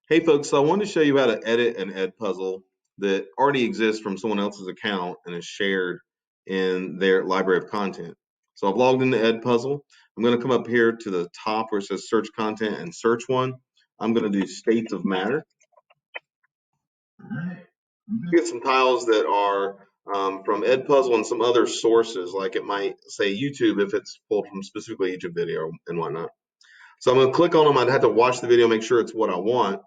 Hey folks, so I wanted to show you how to edit an Edpuzzle that already exists from someone else's account and is shared in their library of content. So I've logged into Edpuzzle. I'm going to come up here to the top where it says search content and search one. I'm going to do states of matter. Get some tiles that are from Edpuzzle and some other sources, like it might say YouTube if it's pulled from specifically each video and whatnot. So I'm going to click on them. I'd have to watch the video, make sure it's what I want.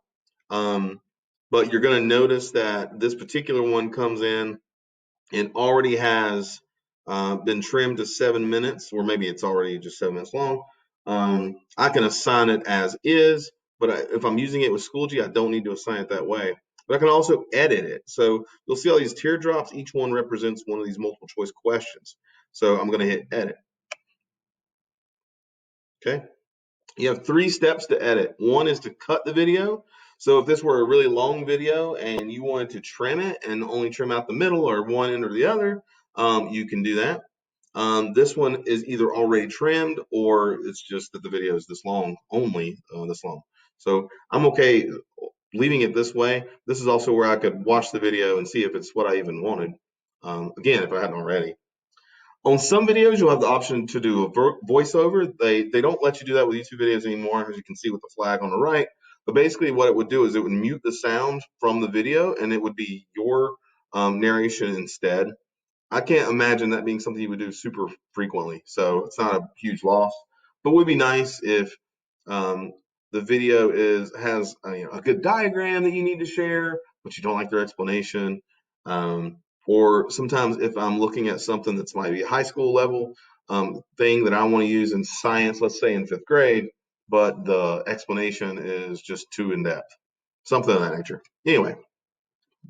But you're going to notice that this particular one comes in and already has been trimmed to 7 minutes, or maybe it's already just 7 minutes long. I can assign it as is, but if I'm using it with Schoology, I don't need to assign it that way. But I can also edit it. So you'll see all these teardrops. Each one represents one of these multiple choice questions. So I'm going to hit edit. Okay. You have 3 steps to edit. One is to cut the video. So if this were a really long video and you wanted to trim it and only trim out the middle or one end or the other, you can do that. This one is either already trimmed or it's just that the video is this long, only this long. So I'm okay leaving it this way. This is also where I could watch the video and see if it's what I even wanted. Again, if I hadn't already. On some videos, you'll have the option to do a voiceover. They don't let you do that with YouTube videos anymore, as you can see with the flag on the right. But basically what it would do is it would mute the sound from the video, and it would be your narration instead. I can't imagine that being something you would do super frequently, so it's not a huge loss. But it would be nice if the video has a good diagram that you need to share, but you don't like their explanation. Or sometimes if I'm looking at something that's might be a high school level thing that I want to use in science, let's say in 5th grade, but the explanation is just too in depth, something of that nature. Anyway,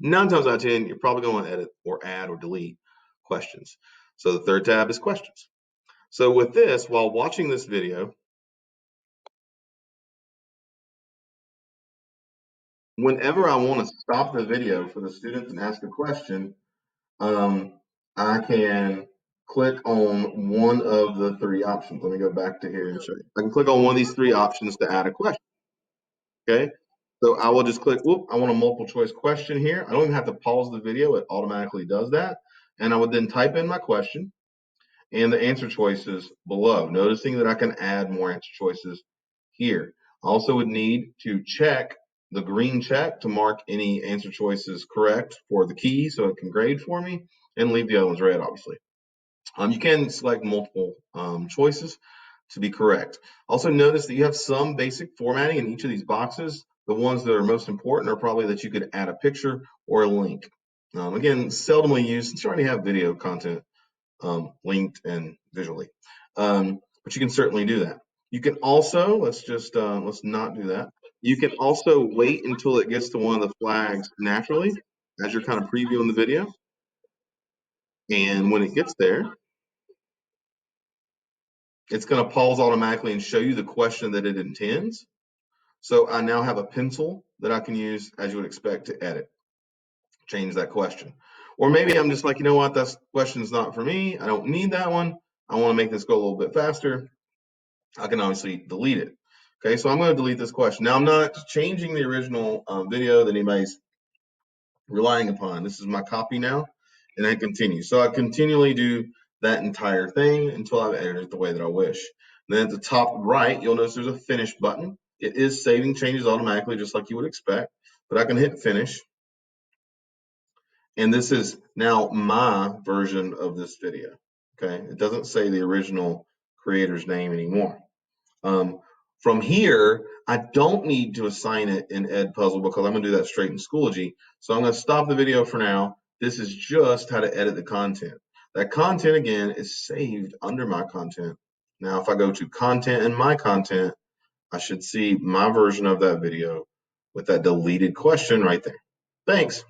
9 times out of 10, you're probably going to want to edit or add or delete questions. So the 3rd tab is questions. So with this, while watching this video, whenever I want to stop the video for the students and ask a question, I can click on one of the 3 options. Let me go back to here and show you. I can click on one of these 3 options to add a question. Okay, so I will just click, I want a multiple choice question here. I don't even have to pause the video, it automatically does that. And I would then type in my question and the answer choices below, noticing that I can add more answer choices here. I also would need to check the green check to mark any answer choices correct for the key so it can grade for me, and leave the other ones red, obviously. You can select multiple choices to be correct. Also notice that you have some basic formatting in each of these boxes. The ones that are most important are probably that you could add a picture or a link. Again, seldomly used since you already have video content linked and visually. But you can certainly do that. You can also, let's not do that. You can also wait until it gets to one of the flags naturally as you're kind of previewing the video. And when it gets there, it's going to pause automatically and show you the question that it intends. So I now have a pencil that I can use, as you would expect, to edit, change that question. Or maybe I'm just like, you know what, that question's not for me. I don't need that one. I want to make this go a little bit faster. I can obviously delete it. Okay, so I'm going to delete this question. Now I'm not changing the original video that anybody's relying upon. This is my copy now, and I continue. So I continually do that entire thing until I've edited it the way that I wish. And then at the top right, you'll notice there's a finish button. It is saving changes automatically, just like you would expect, but I can hit finish. And this is now my version of this video. Okay, it doesn't say the original creator's name anymore. From here, I don't need to assign it in Edpuzzle because I'm going to do that straight in Schoology. So I'm going to stop the video for now. This is just how to edit the content. That content, again, is saved under my content. Now, if I go to content and my content, I should see my version of that video with that deleted question right there. Thanks.